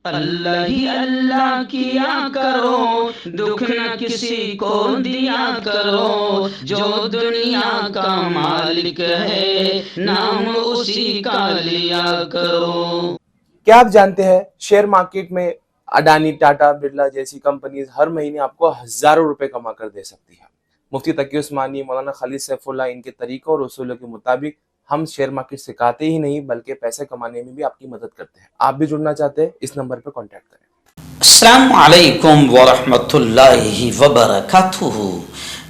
अल्लाह ही अल्लाह किया करो, दुख न किसी को दिया करो, जो दुनिया का मालिक है नाम उसी का लिया करो। क्या आप जानते हैं शेयर मार्केट में अडानी, टाटा, बिरला जैसी कंपनीज हर महीने आपको हजारों रुपए कमा कर दे सकती है। मुफ्ती तकी उस्मानी, मौलाना खालिद सैफुल्लाह, इनके तरीकों और उसूलों के मुताबिक हम शेयर मार्केट सिखाते ही नहीं बल्कि पैसे कमाने में भी आपकी मदद करते हैं। आप भी जुड़ना चाहते हैं, इस नंबर पर कॉन्टैक्ट करें। अस्सलामु अलैकुम वरहमतुल्लाहि वबरकातुहू।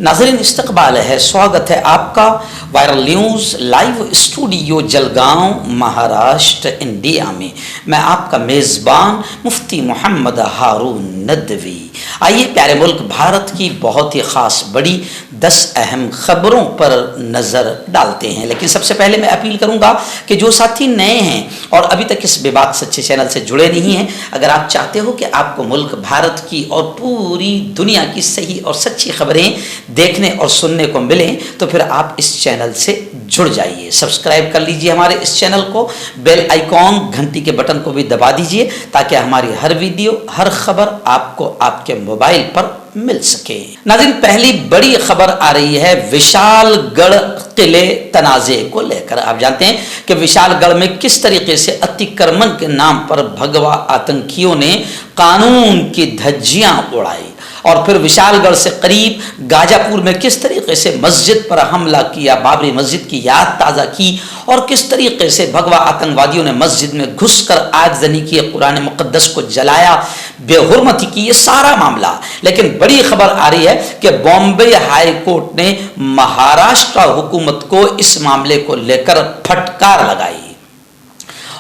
नाज़रीन, इस्तकबाल है, स्वागत है आपका viral news live studio Jalgaon, Maharashtra, India में। मैं आपका मेज़बान मुफ्ती मोहम्मद हारून नदवी। आइए प्यारे मुल्क भारत की बहुत ही ख़ास बड़ी 10 अहम खबरों पर नज़र डालते हैं। लेकिन सबसे पहले मैं अपील करूंगा कि जो साथी नए हैं और अभी तक इस बेबाक सच्चे चैनल से जुड़े नहीं हैं, अगर आप चाहते हो कि आपको मुल्क भारत की और पूरी दुनिया की सही और सच्ची खबरें देखने और सुनने को मिलें, तो फिर आप इस चैनल से जुड़ जाइए। सब्सक्राइब कर लीजिए हमारे इस चैनल को, बेल आइकॉन घंटी के बटन को भी दबा दीजिए ताकि हमारी हर वीडियो, हर खबर आपको आपके मोबाइल पर मिल सके। नाज़रीन, पहली बड़ी खबर आ रही है विशालगढ़ किले तनाज़े को लेकर। आप जानते हैं कि विशालगढ़ में किस तरीके से अतिक्रमण के नाम पर भगवा आतंकियों ने कानून की धज्जियां उड़ाई और फिर विशालगढ़ से करीब गाजापुर में किस तरीके से मस्जिद पर हमला किया, बाबरी मस्जिद की याद ताज़ा की और किस तरीके से भगवा आतंकवादियों ने मस्जिद में घुसकर आगजनी की, कुरान मुक़द्दस को जलाया, बेहुरमती की, ये सारा मामला। लेकिन बड़ी खबर आ रही है कि बॉम्बे हाई कोर्ट ने महाराष्ट्र हुकूमत को इस मामले को लेकर फटकार लगाई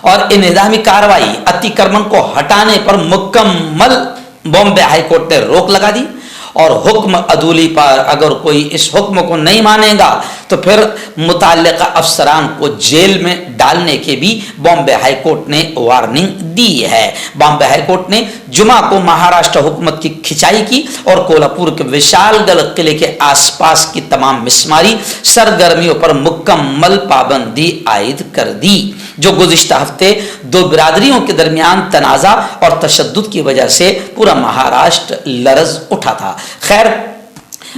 और इंतजामी कार्रवाई, अतिक्रमण को हटाने पर मुकम्मल बॉम्बे हाई कोर्ट ने रोक लगा दी और हुक्म अदूली पर अगर कोई इस हुक्म को नहीं मानेगा तो फिर मुताल्लिका अफसरान को जेल में डालने के भी बॉम्बे हाई कोर्ट ने वार्निंग दी है। बॉम्बे हाई कोर्ट ने जुमा को महाराष्ट्र हुकूमत की खिंचाई की और कोल्हापुर के विशालगढ़ किले के आसपास की तमाम मिसमारी सरगर्मियों पर मुकम्मल पाबंदी आयद कर दी, जो गुज़िश्ता हफ्ते दो बिरादरियों के दरमियान तनाज़ा और तशद्दुद की वजह से पूरा महाराष्ट्र लरज़ उठा था। खैर,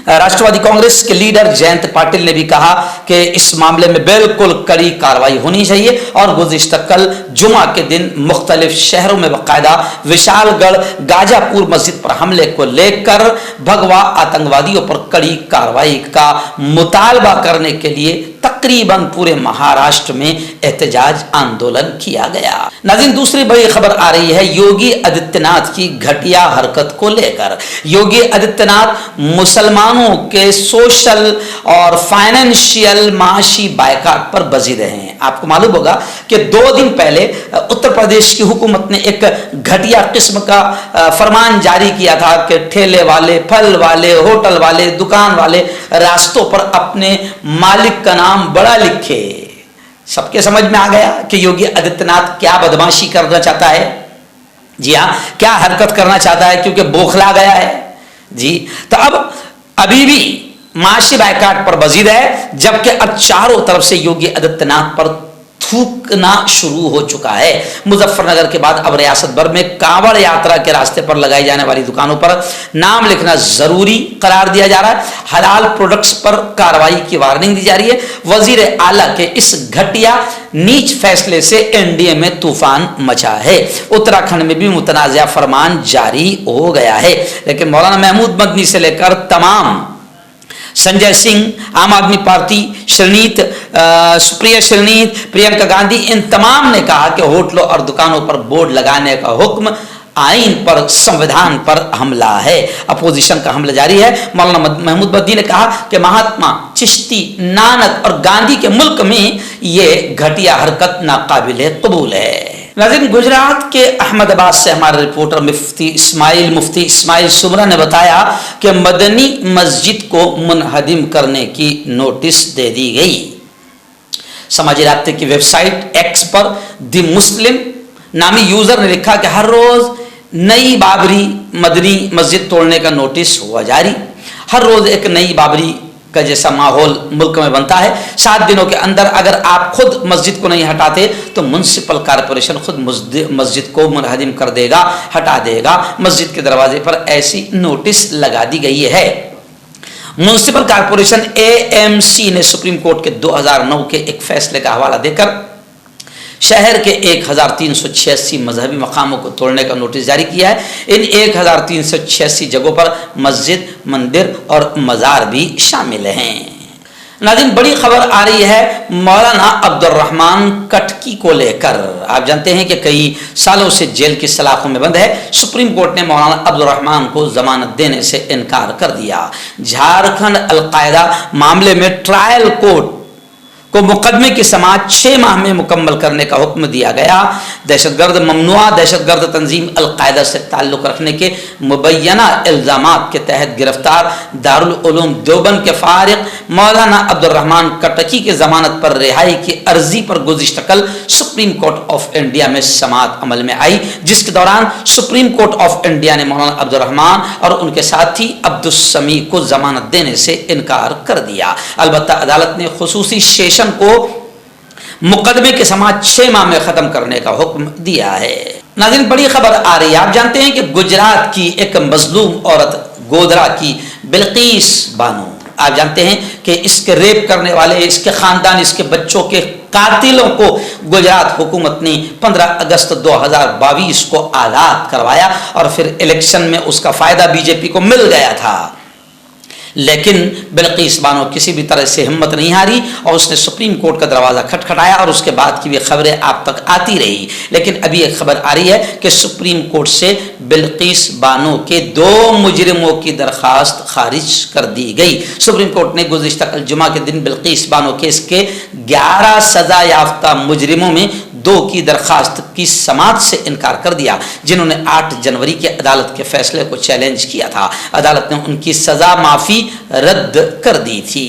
राष्ट्रवादी कांग्रेस के लीडर जयंत पाटिल ने भी कहा कि इस मामले में बिल्कुल कड़ी कार्रवाई होनी चाहिए और गुज़िश्ता कल जुमा के दिन मुख्तलिफ शहरों में बाकायदा विशालगढ़ गाजापुर मस्जिद पर हमले को लेकर भगवा आतंकवादियों पर कड़ी कार्रवाई का मुतालबा करने के लिए तकरीबन पूरे महाराष्ट्र में एहतजाज आंदोलन किया गया। नाज़रीन, दूसरी बड़ी खबर आ रही है योगी आदित्यनाथ की घटिया हरकत को लेकर। योगी आदित्यनाथ मुसलमानों के सोशल और फाइनेंशियल माशी बायकाट पर बजीरे हैं। आपको मालूम होगा कि 2 दिन पहले उत्तर प्रदेश की हुकूमत ने एक घटिया किस्म का फरमान जारी किया था कि ठेले वाले, फल वाले, होटल वाले, दुकान वाले रास्तों पर अपने मालिक का नाम बड़ा लिखे। सबके समझ में आ गया कि योगी आदित्यनाथ क्या बदमाशी करना चाहता है। जी हाँ, क्या हरकत करना चाहता है, क्योंकि बौखला गया है जी। तो अब अभी भी माशी बायकाट पर बजीद है, जबकि अब चारों तरफ से योगी आदित्यनाथ पर थूकना शुरू हो चुका है। मुजफ्फरनगर के बाद अब रियासत भर में कांवड़ यात्रा के रास्ते पर लगाई जाने वाली दुकानों पर नाम लिखना जरूरी करार दिया जा रहा है। हलाल प्रोडक्ट्स पर कार्रवाई की वार्निंग दी जा रही है। वजीर आला के इस घटिया नीच फैसले से एनडीए में तूफान मचा है। उत्तराखंड में भी मुतनाज़ा फरमान जारी हो गया है। लेकिन मौलाना महमूद मदनी से लेकर तमाम, संजय सिंह, आम आदमी पार्टी, श्रीनीत, सुप्रिया श्रीनीत, प्रियंका गांधी, इन तमाम ने कहा कि होटलों और दुकानों पर बोर्ड लगाने का हुक्म आइन पर, संविधान पर हमला है। अपोजिशन का हमला जारी है। मौलाना महमूद मदनी ने कहा कि महात्मा, चिश्ती, नानक और गांधी के मुल्क में ये घटिया हरकत नाकाबिले कबूल है। नाज़रीन, गुजरात के अहमदाबाद से हमारे रिपोर्टर मुफ्ती इस्माइल सुमरा ने बताया कि मदनी मस्जिद को मुनहदिम करने की नोटिस दे दी गई। समाजी राब्ते की वेबसाइट एक्स पर द मुस्लिम नामी यूजर ने लिखा कि हर रोज नई बाबरी मदनी मस्जिद तोड़ने का नोटिस हुआ जारी। हर रोज एक नई बाबरी का जैसा माहौल मुल्क में बनता है। 7 दिनों के अंदर अगर आप खुद मस्जिद को नहीं हटाते तो म्युनिसिपल कॉरपोरेशन खुद मस्जिद को मुनहदिम कर देगा, हटा देगा। मस्जिद के दरवाजे पर ऐसी नोटिस लगा दी गई है। म्युनिसिपल कॉरपोरेशन AMC ने सुप्रीम कोर्ट के 2009 के एक फैसले का हवाला देकर शहर के 1386 मजहबी मकामों को तोड़ने का नोटिस जारी किया है। इन 1386 जगहों पर मस्जिद, मंदिर और मज़ार भी शामिल हैं। नाज़रीन, बड़ी खबर आ रही है मौलाना अब्दुल रहमान कटकी को लेकर। आप जानते हैं कि कई सालों से जेल की सलाखों में बंद है। सुप्रीम कोर्ट ने मौलाना अब्दुल रहमान को जमानत देने से इनकार कर दिया। झारखंड अलकायदा मामले में ट्रायल कोर्ट को मुकदमे की समाअत 6 माह में मुकम्मल करने का हुक्म दिया गया। दहशतगर्द ममनुआ दहशतगर्द तंजीम अलकायदा से ताल्लुक़ रखने के मुबैना इल्ज़ामात के तहत गिरफ्तार दारुल उलूम देवबंद के फारिग मौलाना अब्दुल रहमान कटकी के ज़मानत पर रिहाई की अर्जी पर गुज़िश्ता कल सुप्रीम कोर्ट ऑफ इंडिया में समाअत अमल में आई, जिसके दौरान सुप्रीम कोर्ट ऑफ इंडिया ने मौलाना अब्दुल रहमान और उनके साथी अब्दुस समी को जमानत देने से इनकार कर दिया। अलबत्ता अदालत ने खुसूसी सेशन को मुकदमे के समाअत 6 माह में खत्म करने का हुक्म दिया है। नाज़रीन, बड़ी खबर आ रही है। आप जानते हैं कि गुजरात की एक मजलूम औरत गोधरा की बिल्किस बानो, आप जानते हैं कि इसके रेप करने वाले, इसके खानदान, इसके बच्चों के कातिलों को गुजरात हुकूमत ने 15 अगस्त 2022 को आज़ाद करवाया और फिर इलेक्शन में उसका फायदा बीजेपी को मिल गया था। लेकिन बिल्किस बानो किसी भी तरह से हिम्मत नहीं हारी और उसने सुप्रीम कोर्ट का दरवाज़ा खटखटाया और उसके बाद की भी खबरें आप तक आती रही। लेकिन अभी एक खबर आ रही है कि सुप्रीम कोर्ट से बिल्किस बानो के 2 मुजरिमों की दरखास्त खारिज कर दी गई। सुप्रीम कोर्ट ने गुज़िश्ता कल जुमा के दिन बिल्किस बानो केस के 11 सजा याफ्ता मुजरिमों में 2 की दरखास्त की समाअत से इनकार कर दिया, जिन्होंने 8 जनवरी के अदालत के फैसले को चैलेंज किया था। अदालत ने उनकी सजा माफी रद्द कर दी थी।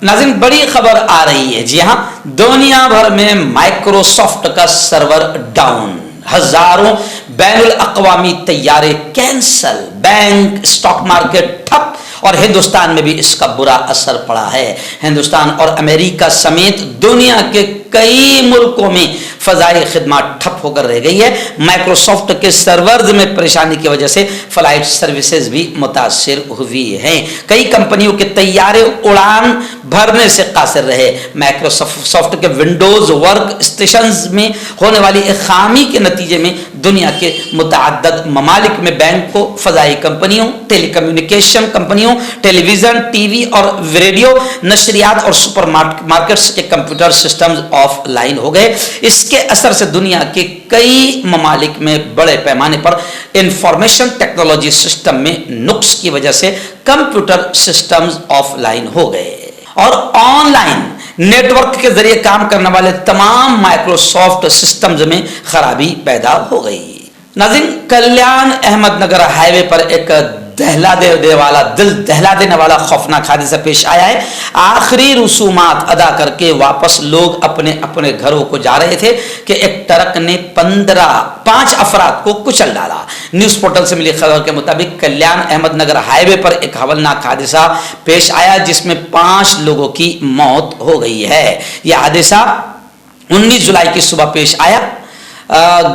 नाज़रीन, बड़ी खबर आ रही है। जी हाँ, दुनिया भर में माइक्रोसॉफ्ट का सर्वर डाउन, हजारों बैनुल अक़वामी तैयारे कैंसल, बैंक, स्टॉक मार्केट ठप और हिंदुस्तान में भी इसका बुरा असर पड़ा है। हिंदुस्तान और अमेरिका समेत दुनिया के कई मुल्कों में फ़ज़ाई खिदमत ठप होकर रह गई है। माइक्रोसॉफ्ट के सर्वर्स में परेशानी की वजह से फ्लाइट सर्विसेज भी मुतासिर हुई हैं। कई कंपनियों के तैयारे उड़ान भरने से कासिर रहे। माइक्रोसॉफ्ट के विंडोज़ वर्क स्टेशंस में होने वाली एक खामी के नतीजे में दुनिया के मुतअद्दिद ममालिक में बैंकों, फ़ज़ाई कंपनियों, टेलीकम्युनिकेशन कंपनियों, टेलीविज़न, टीवी और रेडियो, नशरियात और सुपर मार्केट्स के कंप्यूटर सिस्टम्स ऑफलाइन हो गए। इसके असर से दुनिया के कई ममालिक में बड़े पैमाने पर इंफॉर्मेशन टेक्नोलॉजी सिस्टम में नुक्स की वजह से कंप्यूटर सिस्टम्स ऑफलाइन हो गए और ऑनलाइन नेटवर्क के जरिए काम करने वाले तमाम माइक्रोसॉफ्ट सिस्टम्स में खराबी पैदा हो गई। नाज़रीन, कल्याण अहमदनगर हाईवे पर एक दिल दहला देने वाला खौफनाक हादसा पेश आया है। आखिरी रसूमात अदा करके वापस लोग अपने अपने घरों को जा रहे थे कि एक ट्रक ने 5 अफराद को कुचल डाला। न्यूज़ पोर्टल से मिली खबर के मुताबिक कल्याण अहमदनगर हाईवे पर एक हवलनाक हादसा पेश आया जिसमें 5 लोगों की मौत हो गई है। यह हादसा 19 जुलाई की सुबह पेश आया।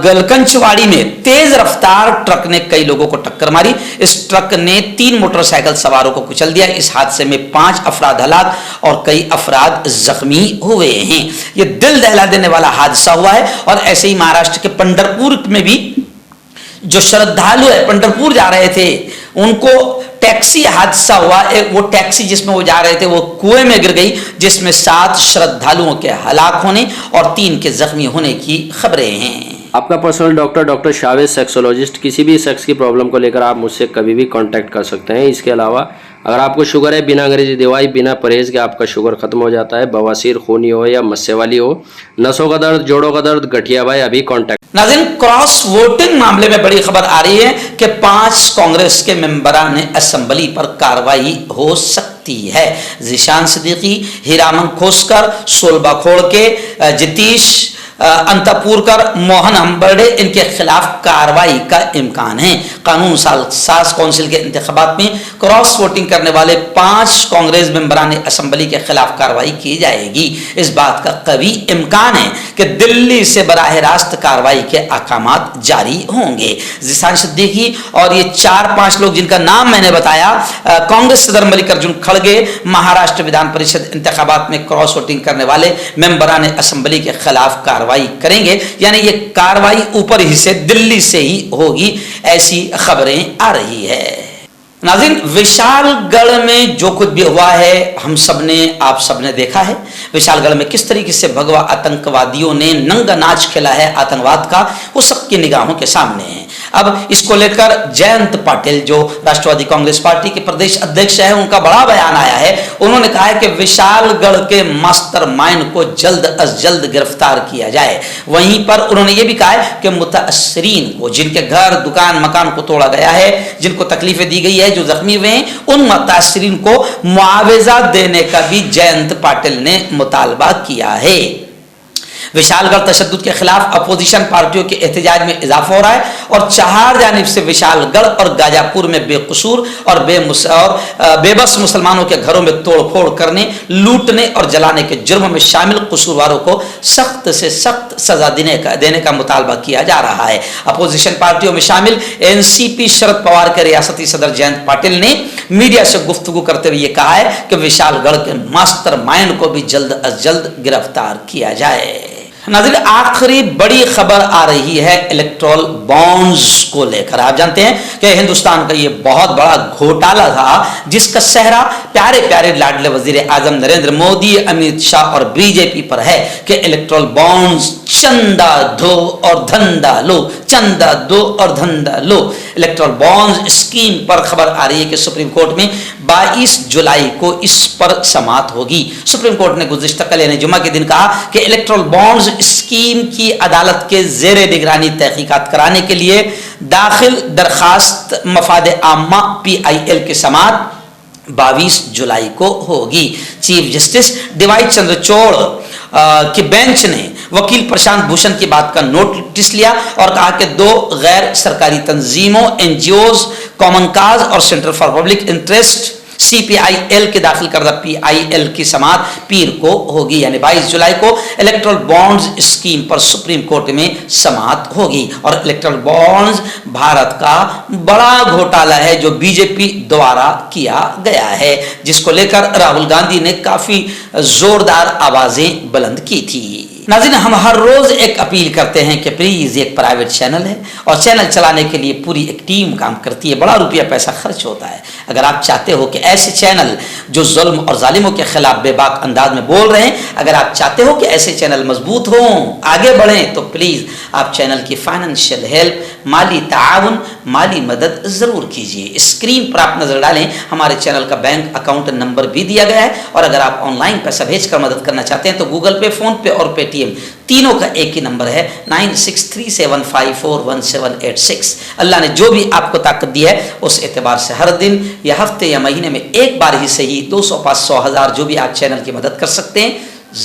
गलकंचवाड़ी में तेज रफ्तार ट्रक ने कई लोगों को टक्कर मारी। इस ट्रक ने 3 मोटरसाइकिल सवारों को कुचल दिया। इस हादसे में 5 अफराद हलाक और कई अफराद जख्मी हुए हैं। यह दिल दहला देने वाला हादसा हुआ है। और ऐसे ही महाराष्ट्र के पंढरपुर में भी जो श्रद्धालु है पंढरपुर जा रहे थे उनको टैक्सी हादसा हुआ। वो टैक्सी जिसमें वो जा रहे थे वो कुएं में गिर गई, जिसमें 7 श्रद्धालुओं के हलाक होने और 3 के जख्मी होने की खबरें हैं। आपका पर्सनल डॉक्टर शावेद सेक्सोलॉजिस्ट, किसी भी सेक्स की प्रॉब्लम को लेकर आप मुझसे कभी भी कांटेक्ट कर सकते हैं। इसके अलावा अगर आपको शुगर है, बिना अंग्रेजी दवाई, बिना परहेज के आपका शुगर खत्म हो जाता है, बवासीर, खूनी हो या मस्से वाली हो, नसों का दर्द, जोड़ों का दर्द, गठिया भाई, अभी कांटेक्ट। नाज़रीन, क्रॉस वोटिंग मामले में बड़ी खबर आ रही है कि 5 कांग्रेस के मेंबरान असेंबली पर कार्रवाई हो सकती है। जिशान सिद्दीकी, हीरामन खोसकर, सोलबा खोड़के, जितीश अंतपुर कर मोहन हम्बर्डे इनके खिलाफ कार्रवाई का इम्कान है। कानून साज काउंसिल के इंतखाबात में क्रॉस वोटिंग करने वाले 5 कांग्रेस मेंबरान असेंबली के खिलाफ कार्रवाई की जाएगी। इस बात का कवी इम्कान है कि दिल्ली से बराह रास्त कार्रवाई के अहकामात जारी होंगे। जिसान सिद्दीकी और ये 4-5 लोग जिनका नाम मैंने बताया, कांग्रेस सदर मल्लिकार्जुन खड़गे महाराष्ट्र विधान परिषद इंतखाबात में क्रॉस वोटिंग करने वाले मेंबरान असेंबली के खिलाफ कार्रवाई करेंगे। यानी ये कार्रवाई ऊपर ही से दिल्ली से ही होगी, ऐसी खबरें आ रही है। नाज़रीन, विशालगढ़ में जो कुछ भी हुआ है हम सबने आप सबने देखा है। विशालगढ़ में किस तरीके से भगवा आतंकवादियों ने नंगा नाच खेला है आतंकवाद का, वो सबकी निगाहों के सामने है। अब इसको लेकर जयंत पाटिल जो राष्ट्रवादी कांग्रेस पार्टी के प्रदेश अध्यक्ष है, उनका बड़ा बयान आया है। उन्होंने कहा है कि विशालगढ़ के मास्टरमाइंड को जल्द अज जल्द गिरफ्तार किया जाए। वहीं पर उन्होंने ये भी कहा है कि मुतासरीन को, जिनके घर दुकान मकान को तोड़ा गया है, जिनको तकलीफें दी गई है, जो जख्मी हुए हैं, उन मुतासरीन को मुआवजा देने का भी जयंत पाटिल ने मुतालबा किया है। विशालगढ़ तशद्दुद के खिलाफ अपोजिशन पार्टियों के एहतजाज में इजाफा हो रहा है और 4 जानिब से विशालगढ़ और गाजापुर में बेकसूर और बेबस मुसलमानों के घरों में तोड़फोड़ करने, लूटने और जलाने के जुर्म में शामिल कसूरवारों को सख्त से सख्त सजा देने का मुतालबा किया जा रहा है। अपोजिशन पार्टियों में शामिल एनसीपी शरद पवार के रियासती सदर जयंत पाटिल ने मीडिया से गुफ्तगू करते हुए ये कहा है कि विशालगढ़ के मास्टरमाइंड को भी जल्द अज जल्द गिरफ्तार किया जाए। नाज़रीन, आखिरी बड़ी खबर आ रही है इलेक्टोरल बॉन्ड्स को लेकर। आप जानते हैं कि हिंदुस्तान का ये बहुत बड़ा घोटाला था, जिसका सहरा प्यारे प्यारे लाडले वजीर आजम नरेंद्र मोदी, अमित शाह और बीजेपी पर है कि इलेक्टोरल बॉन्ड्स चंदा दो और धंधा लो, चंदा दो और धंधा लो। इलेक्टोरल बॉन्ड्स स्कीम पर खबर आ रही है कि सुप्रीम कोर्ट में 22 जुलाई को इस पर समाअत होगी। सुप्रीम कोर्ट ने गुज़िश्ता कल यानी जुमा के दिन कहा कि इलेक्टोरल बॉन्ड्स स्कीम की अदालत के ज़ेरे निगरानी तहकीकात कराने के लिए दाखिल दरखास्त मफाद आम्मा PIL की समाअत 22 जुलाई को होगी। चीफ जस्टिस डीवाई चंद्रचूड़ की बेंच ने वकील प्रशांत भूषण की बात का नोटिस लिया और कहा कि 2 गैर सरकारी तंजीमों NGOs, कॉमन काज और centre for public interest CPIL के दाखिल करदा PIL की समाअत पीर को होगी, यानी 22 जुलाई को इलेक्टोरल बॉन्ड्स स्कीम पर सुप्रीम कोर्ट में समाअत होगी। और इलेक्टोरल बॉन्ड्स भारत का बड़ा घोटाला है जो बीजेपी द्वारा किया गया है, जिसको लेकर राहुल गांधी ने काफी जोरदार आवाजें बुलंद की थी। नाज़रीन, हम हर रोज एक अपील करते हैं कि प्लीज, एक प्राइवेट चैनल है और चैनल चलाने के लिए पूरी एक टीम काम करती है, बड़ा रुपया पैसा खर्च होता है। अगर आप चाहते हो कि ऐसे चैनल जो जुल्म और जालिमों के खिलाफ बेबाक अंदाज में बोल रहे हैं, अगर आप चाहते हो कि ऐसे चैनल मजबूत हों, आगे बढ़ें, तो प्लीज आप चैनल की फाइनेंशियल हेल्प, माली ताउन, माली मदद जरूर कीजिए। स्क्रीन पर आप नजर डालें, हमारे चैनल का बैंक अकाउंट नंबर भी दिया गया है। और अगर आप ऑनलाइन पैसा भेजकर मदद करना चाहते हैं तो गूगल पे, फोन पे और पेटीएम तीनों का एक ही नंबर है 9637541786। अल्लाह ने जो भी आपको ताकत दी है उस एतबार से हर दिन या हफ्ते या महीने में एक बार ही सही 200, 500, 1000 जो भी आप चैनल की मदद कर सकते हैं,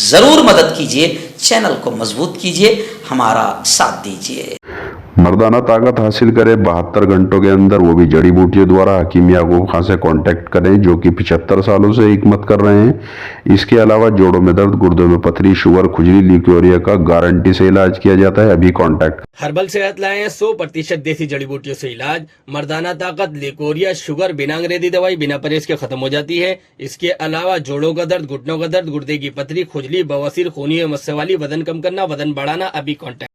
जरूर मदद कीजिए। चैनल को मजबूत कीजिए, हमारा साथ दीजिए। मर्दाना ताकत हासिल करें 72 घंटों के अंदर, वो भी जड़ी बूटियों द्वारा। हकीम याकूब खान से कांटेक्ट करें जो कि 75 सालों से हिकमत कर रहे हैं। इसके अलावा जोड़ों में दर्द, गुर्दों में पथरी, शुगर, खुजली, ल्यूकेरिया का गारंटी से इलाज किया जाता है। अभी कांटेक्ट। हर्बल सेहत लाए हैं 100% देसी जड़ी बूटियों से इलाज। मर्दाना ताकत, लिकोरिया, शुगर बिना अंग्रेजी दवाई, बिना परहेज के खत्म हो जाती है। इसके अलावा जोड़ों का दर्द, घुटनों का दर्द, गुर्दे की पथरी, खुजली, बवासीर, खूनी मस्से वाली, वजन कम करना, वजन बढ़ाना, अभी कांटेक्ट